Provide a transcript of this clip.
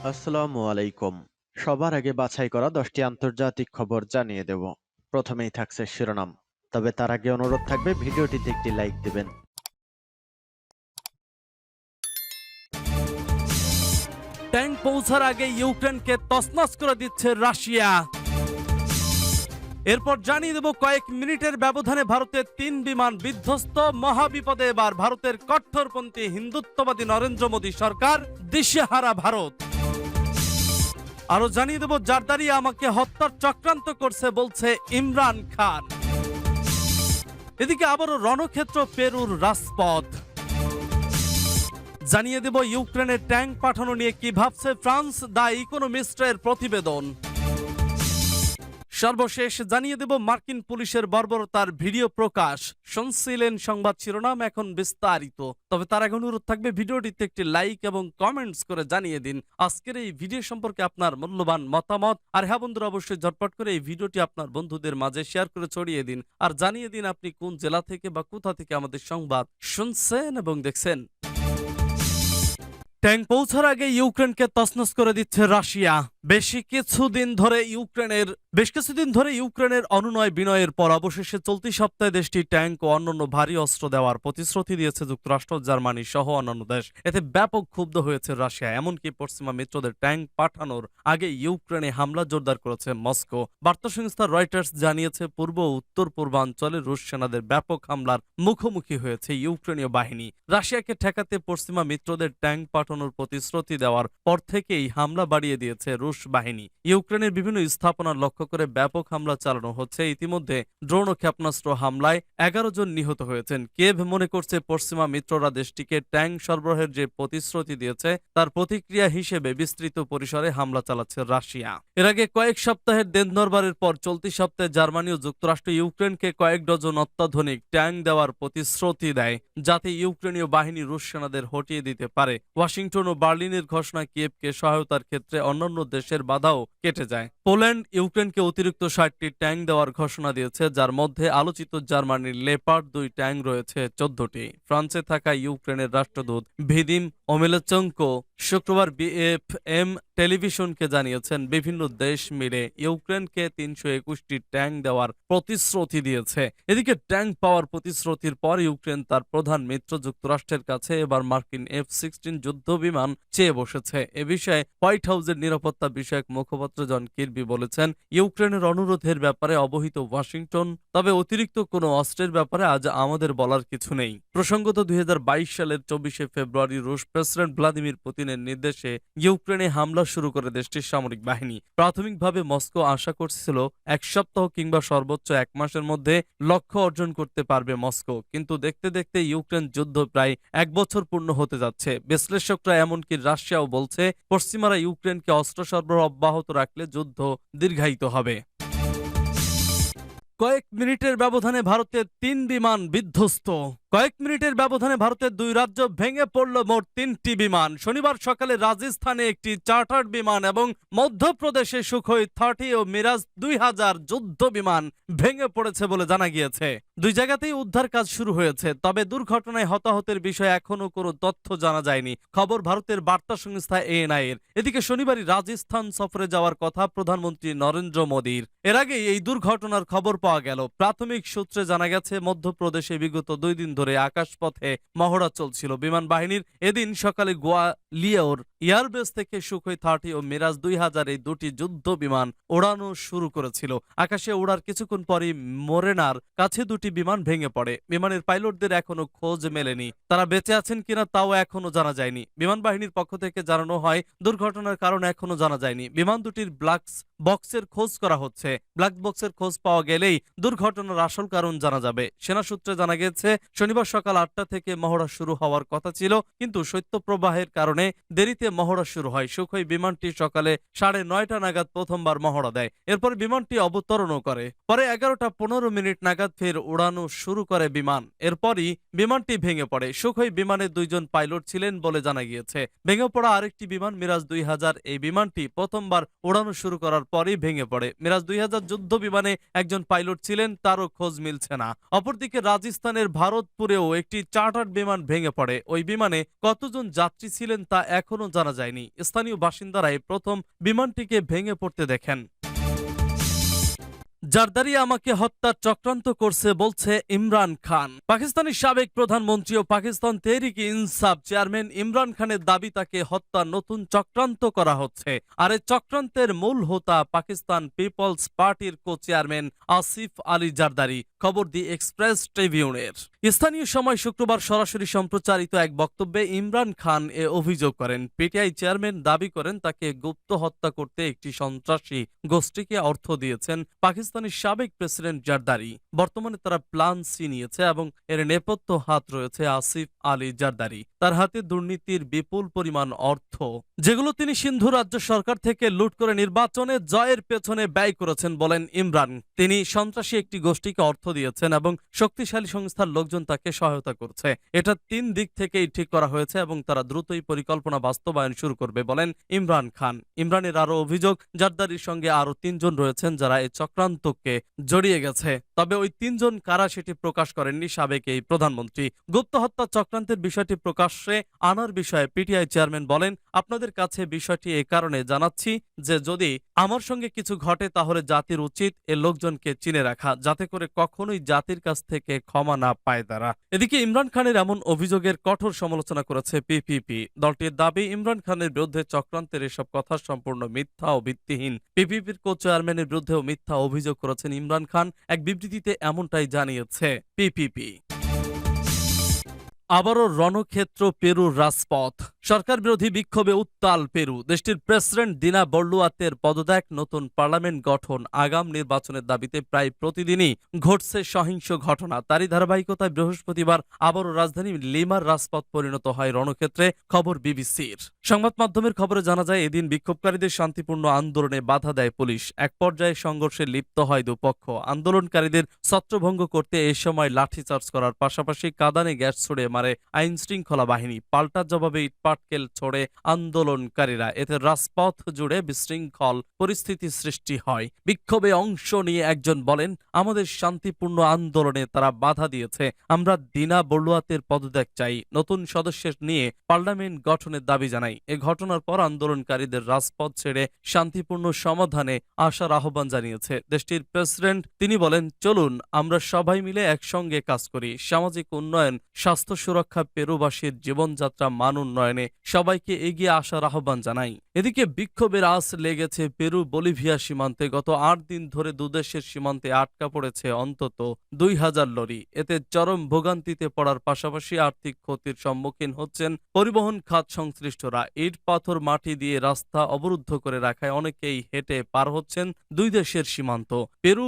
আসসালামু আলাইকুম। সবার আগে বাছাই করা 10টি আন্তর্জাতিক খবর জানিয়ে দেব। প্রথমেই থাকছে শিরোনাম। তবে তার আগে অনুরোধ থাকবে ভিডিওটিতে একটি লাইক দিবেন। ট্যাঙ্ক পৌঁছার আগে ইউক্রেনকে তছনছ করে দিচ্ছে রাশিয়া। এরপর জানিয়ে দেব কয়েক মিনিটের ব্যবধানে ভারতের 3 বিমান বিধ্বস্ত। মহাবিপদে এবার ভারতের কট্টরপন্থী হিন্দুত্ববাদী নরেন্দ্র মোদী সরকার, দিশেহারা ভারত। আরো জানিয়ে দেব জারদারি আমাকে হত্যার চক্রান্ত করছে বলছে ইমরান খান। এদিকে আবারও রণক্ষেত্র পেরুর রাজপথ। জানিয়ে দেব ইউক্রেনের ট্যাঙ্ক পাঠানো নিয়ে কি ভাবছে ফ্রান্স, দ্য ইকোনমিস্টের প্রতিবেদন। সর্বশেষ জানিয়ে দেব মার্কিন পুলিশের বর্বরতার ভিডিও প্রকাশ। শুনছিলেন সংবাদ শিরোনাম, এখন বিস্তারিত। তবে তার আগে অনুরোধ থাকবে ভিডিওটিতে একটি লাইক এবং কমেন্টস করে জানিয়ে দিন আজকের এই ভিডিও সম্পর্কে আপনার মূল্যবান মতামত। আর হ্যাঁ বন্ধুরা, অবশ্যই ঝটপট করে এই ভিডিওটি আপনার বন্ধুদের মাঝে শেয়ার করে ছড়িয়ে দিন। আর জানিয়ে দিন আপনি কোন জেলা থেকে বা কোথা থেকে আমাদের সংবাদ শুনছেন এবং দেখছেন। ট্যাঙ্ক পৌঁছার আগে ইউক্রেনকে তছনছ করে দিচ্ছে রাশিয়া। বেশ কিছুদিন ধরে ইউক্রেনের অনুনয় বিনয়ের পর অবশেষে চলতি সপ্তাহে দেশটি ট্যাঙ্ক ও অন্যান্য ভারী অস্ত্র দেওয়ার প্রতিশ্রুতি দিয়েছে যুক্তরাষ্ট্র, জার্মানি সহ অন্যান্য দেশ। এতে ব্যাপক ক্ষুব্ধ হয়েছে রাশিয়া। এমনকি পশ্চিমা মিত্রদের ট্যাঙ্ক পাঠানোর আগে ইউক্রেনে হামলা জোরদার করেছে মস্কো। বার্তা সংস্থা রয়টার্স জানিয়েছে পূর্ব ও উত্তর পূর্বাঞ্চলে রুশ সেনাদের ব্যাপক হামলার মুখোমুখি হয়েছে ইউক্রেনীয় বাহিনী। রাশিয়াকে ঠেকাতে পশ্চিমা মিত্রদের ট্যাঙ্ক পাঠানোর প্রতিশ্রুতি দেওয়ার পর থেকেই হামলা বাড়িয়ে দিয়েছে রুশ বাহিনী। ইউক্রেনের বিভিন্ন স্থাপনা লক্ষ্য করে ব্যাপক হামলা চালানো হচ্ছে। ইতিমধ্যে ড্রোন ও ক্ষেপণাস্ত্র হামলায় 11 জন নিহত হয়েছেন। কিয়েভ মনে করছে পশ্চিমা মিত্ররা দেশটিকে ট্যাঙ্ক সরবরাহের যে প্রতিশ্রুতি দিয়েছে তার প্রতিক্রিয়া হিসেবে বিস্তৃত পরিসরে হামলা চালাচ্ছে রাশিয়া। এর আগে কয়েক সপ্তাহের দেন দরবারের পর চলতি সপ্তাহে জার্মানি ও যুক্তরাষ্ট্র ইউক্রেনকে কয়েক ডজন অত্যাধুনিক ট্যাঙ্ক দেওয়ার প্রতিশ্রুতি দেয়, যাতে ইউক্রেনীয় বাহিনী রুশ সেনাদের হটিয়ে দিতে পারে। ওয়াশিংটন ও বার্লিনের ঘোষণা কিয়েভকে সহায়তার ক্ষেত্রে অন্যান্য দেশের বাধাও কেটে যায়। পোল্যান্ড ইউক্রেনকে অতিরিক্ত 60টি ট্যাঙ্ক দেওয়ার ঘোষণা দিয়েছে, যার মধ্যে আলোচিত জার্মানির লেপার্ড 2 ট্যাঙ্ক রয়েছে 14টি। ফ্রান্সে থাকা ইউক্রেনের রাষ্ট্রদূত ভিদিম ওমেলচেঙ্কো শুক্রবার বিএফএম টেলিভিশনকে জানিয়েছেন বিভিন্ন দেশ মিলে ইউক্রেনকে 321টি ট্যাঙ্ক দেওয়ার প্রতিশ্রুতি দিয়েছে। এদিকে ট্যাঙ্ক পাওয়ার প্রতিশ্রুতির পর ইউক্রেন তার প্রধান মিত্র যুক্তরাষ্ট্রের কাছে এবার মার্কিন F-16 যুদ্ধ বিমান চেয়ে বসেছে। এ বিষয়ে হোয়াইট হাউসের নিরাপত্তা বিষয়ক মুখপাত্র জন কির্বি বলেছেন, ইউক্রেনের অনুরোধের ব্যাপারে অবহিত ওয়াশিংটন, তবে অতিরিক্ত কোনো অস্ত্রের ব্যাপারে আজ আমাদের বলার কিছু নেই। প্রসঙ্গত 2022 সালের 24শে ফেব্রুয়ারি রুশ প্রেসিডেন্ট ভ্লাদিমির পুতিনের নির্দেশে ইউক্রেনে হামলা শুরু করে দেশটির সামরিক বাহিনী। প্রাথমিকভাবে মস্কো আশা করছিল 1 সপ্তাহ কিংবা সর্বোচ্চ 1 মাসের মধ্যে লক্ষ্য অর্জন করতে পারবে মস্কো, কিন্তু দেখতে দেখতে ইউক্রেন যুদ্ধ প্রায় 1 বছর পূর্ণ হতে যাচ্ছে। বিশ্লেষকরা এমনকি রাশিয়াও বলছে পশ্চিমারা ইউক্রেনকে অস্ত্র সরবরাহ অব্যাহত রাখলে যুদ্ধ দীর্ঘায়িত হবে। কয়েক মিনিটের ব্যবধানে ভারতের 3 বিমান বিধ্বস্ত। কয়েক মিনিটের ব্যবধানে ভারতের 2 রাজ্য ভেঙে পড়ল মোট 3টি বিমান। শনিবার সকালে রাজস্থানে একটি চার্টার্ড বিমান এবং মধ্যপ্রদেশে সুখোই 30 ও মিরাজ 2000 যুদ্ধ বিমান ভেঙে পড়েছে বলে জানা গিয়েছে। 2 জায়গাতেই উদ্ধার কাজ শুরু হয়েছে, তবে দুর্ঘটনায় হতাহতের বিষয়ে এখনো কোনো তথ্য জানা যায়নি, খবর ভারতের বার্তা সংস্থা ANI এর। এদিকে শনিবারই রাজস্থান সফরে যাওয়ার কথা প্রধানমন্ত্রী নরেন্দ্র মোদীর। এর আগেই এই দুর্ঘটনার খবর পাওয়া গেল। প্রাথমিক সূত্রে জানা গেছে মধ্যপ্রদেশে বিগত 2 দিন ধরে আকাশপথে মহড়া চলছিল। বিমান বাহিনীর এদিন সকালে গোয়ালিয়র এয়ারবেস থেকে সুখোই 30 ও মিরাজ 2000 এই 2টি যুদ্ধ বিমান ওড়ানো শুরু করেছিল। আকাশে ওড়ার কিছুক্ষণ পরই মোরেনার কাছে 2টি বিমান ভেঙে পড়ে। বিমানের পাইলটদের এখনো খোঁজ মেলেনি, তারা বেঁচে আছেন কিনা তাও এখনো জানা যায়নি। বিমান বাহিনীর পক্ষ থেকে জানানো হয় দুর্ঘটনার কারণ এখনো জানা যায়নি। বিমান দুটির ব্ল্যাক বক্সের খোঁজ করা হচ্ছে। ব্ল্যাক বক্সের খোঁজ পাওয়া গেলেই দুর্ঘটনার আসল কারণ জানা যাবে। সেনা সূত্রে জানা গেছে শনিবার সকাল 8টা থেকে মহড়া শুরু হওয়ার কথা ছিল, কিন্তু শৈত্যপ্রবাহের কারণে দেরিতে মহড়া শুরু হয়। সুখোই বিমানটি সকালে 9:30 নাগাদ প্রথমবার মহড়া দেয়। এরপর বিমানটি অবতরণও করে। পরে 11:15 নাগাদ ফের উড়ানো শুরু করে বিমান। এরপরই বিমানটি ভেঙে পড়ে। সুখোই বিমানের 2 জন পাইলট ছিলেন বলে জানা গিয়েছে। ভেঙে পড়া আরেকটি বিমান মিরাজ 2000, এই বিমানটি প্রথমবার উড়ানো শুরু করার পরই ভেঙে পড়ে। মিরাজ 2000 যুদ্ধ বিমানে একজন পাইলট ছিলেন, তারও খোঁজ মিলছে না। অপরদিকে রাজস্থানের ভারতপুরেও একটি চার্টার্ড বিমান ভেঙে পড়ে। ওই বিমানে কতজন যাত্রী ছিলেন তা এখনো জানা যায়নি। স্থানীয় বাসিন্দারাই প্রথম বিমানটিকে ভেঙে পড়তে দেখেন। জারদারি আমাকে হত্যার চক্রান্ত করছে বলছে ইমরান খান। পাকিস্তানের সাবেক প্রধানমন্ত্রী ও পাকিস্তান তেহরিক ইনসাফ চেয়ারম্যান ইমরান খানের দাবি তাকে হত্যার নতুন চক্রান্ত করা হচ্ছে। আর এই চক্রান্তের মূল হোতা পাকিস্তান পিপলস পার্টির কো চেয়ারম্যান আসিফ আলী জারদারি। খবর দি এক্সপ্রেস ট্রিবিউনের। স্থানীয় সময় শুক্রবার সরাসরি সম্প্রচারিত এক বক্তব্যে ইমরান খান এ অভিযোগ করেন। পিটিআই চেয়ারম্যান দাবি করেন তাকে গুপ্ত হত্যা করতে একটি সন্ত্রাসী গোষ্ঠীকে অর্থ দিয়েছেন পাকিস্তানের সাবেক প্রেসিডেন্ট জারদারি। বর্তমানে তারা প্ল্যান সি নিয়েছে এবং এর নেপথ্য হাত রয়েছে আসিফ আলী জারদারি। তার হাতে দুর্নীতির বিপুল পরিমাণ অর্থ, যেগুলো তিনি সিন্ধু রাজ্য সরকার থেকে লুট করে নির্বাচনে জয়ের পেছনে ব্যয় করেছেন বলেন ইমরান। তিনি সন্ত্রাসী একটি গোষ্ঠীকে অর্থ দিয়েছেন এবং শক্তিশালী সংস্থার লোকজন তাকে সহায়তা করছে। এটা 3 দিক থেকেই ঠিক করা হয়েছে এবং তারা দ্রুতই পরিকল্পনা বাস্তবায়ন শুরু করবে বলেন ইমরান খান। ইমরানের আরো অভিযোগ, জারদারির সঙ্গে আরো 3 জন রয়েছেন যারা এই চক্রান্তকে জড়িয়ে গেছে। তবে ওই 3 জন কারা সেটি প্রকাশ করেননি সাবেক এই প্রধানমন্ত্রী। গুপ্ত হত্যা চক্রান্তের বিষয়টি প্রকাশ্যে আনার বিষয়ে পিটিআই চেয়ারম্যান বলেন, আপনাদের কাছে বিষয়টি এ কারণে জানাচ্ছি যে যদি আমার সঙ্গে কিছু ঘটে তাহলে জাতির উচিত এ লোকজনকে চিনে রাখা, যাতে করে কখনোই জাতির কাছ থেকে ক্ষমা না পায় তারা। এদিকে ইমরান খানের এমন অভিযোগের কঠোর সমালোচনা করেছে পিপিপি। দলটির দাবি, ইমরান খানের বিরুদ্ধে চক্রান্তের এসব কথা সম্পূর্ণ মিথ্যা ও ভিত্তিহীন। পিপিপির কো চেয়ারম্যানের বিরুদ্ধেও মিথ্যা অভিযোগ করেছেন ইমরান খান। এক বিবৃতিতে এমনটাই জানিয়েছে পিপিপি। আবারও রণক্ষেত্র পেরুর রাজপথ। সরকার বিরোধী বিক্ষোভে উত্তাল পেরু। দেশটির প্রেসিডেন্ট দিনা বলুয়ার্তের পদত্যাগ, নতুন পার্লামেন্ট গঠন, আগাম নির্বাচনের দাবিতে প্রায় প্রতিদিনই ঘটছে সহিংস ঘটনা। তারই ধারাবাহিকতায় বৃহস্পতিবার আবারও রাজধানী লিমার রাজপথ পরিণত হয় রণক্ষেত্রে। খবর বিবিসির। সংবাদ মাধ্যমের খবরে জানা যায়, এদিন বিক্ষোভকারীদের শান্তিপূর্ণ আন্দোলনে বাধা দেয় পুলিশ। এক পর্যায়ে সংঘর্ষে লিপ্ত হয় দুপক্ষ। আন্দোলনকারীদের ছত্রভঙ্গ করতে এ সময় লাঠিচার্জ করার পাশাপাশি কাঁদানে গ্যাস ছুড়ে মারে আইন শৃঙ্খলা বাহিনী। পাল্টা জবাবে ইটপাটকেল ছোড়ে আন্দোলনকারীরা। এতে রাজপথ জুড়ে বিশৃঙ্খল পরিস্থিতি সৃষ্টি হয়। বিক্ষোভে অংশ নিয়ে একজন বলেন, আমাদের শান্তিপূর্ণ আন্দোলনে তারা বাধা দিয়েছে। আমরা দিনা বড়ুয়াতের পদত্যাগ চাই। নতুন সদস্যের নিয়ে পার্লামেন্ট গঠনের দাবি জানাই। এ ঘটনার পর আন্দোলনকারীদের রাজপথ ছেড়ে শান্তিপূর্ণ সমাধানে আসার আহ্বান জানিয়েছে দেশটির প্রেসিডেন্ট। তিনি বলেন, চলুন আমরা সবাই মিলে একসঙ্গে কাজ করি। সামাজিক উন্নয়ন, স্বাস্থ্য সুরক্ষা, পেরুবাসীর জীবনযাত্রা মান উন্নয়নে সবাইকে এগিয়ে আসার আহ্বান জানাই। এদিকে বিক্ষোভের আঁচ লেগেছে পেরু বলিভিয়া সীমান্তে। গত 8 দিন ধরে দুদেশের সীমান্তে আটকা পড়েছে অন্তত 2000 লরি। এতে চরম ভোগান্তিতে পড়ার পাশাপাশি আর্থিক ক্ষতির সম্মুখীন হচ্ছেন পরিবহন খাত সংশ্লিষ্টরা। ইট পাথর মাটি দিয়ে রাস্তা অবরুদ্ধ করে রাখায় অনেকেই হেঁটে পার হচ্ছেন দুই দেশের সীমান্ত। পেরু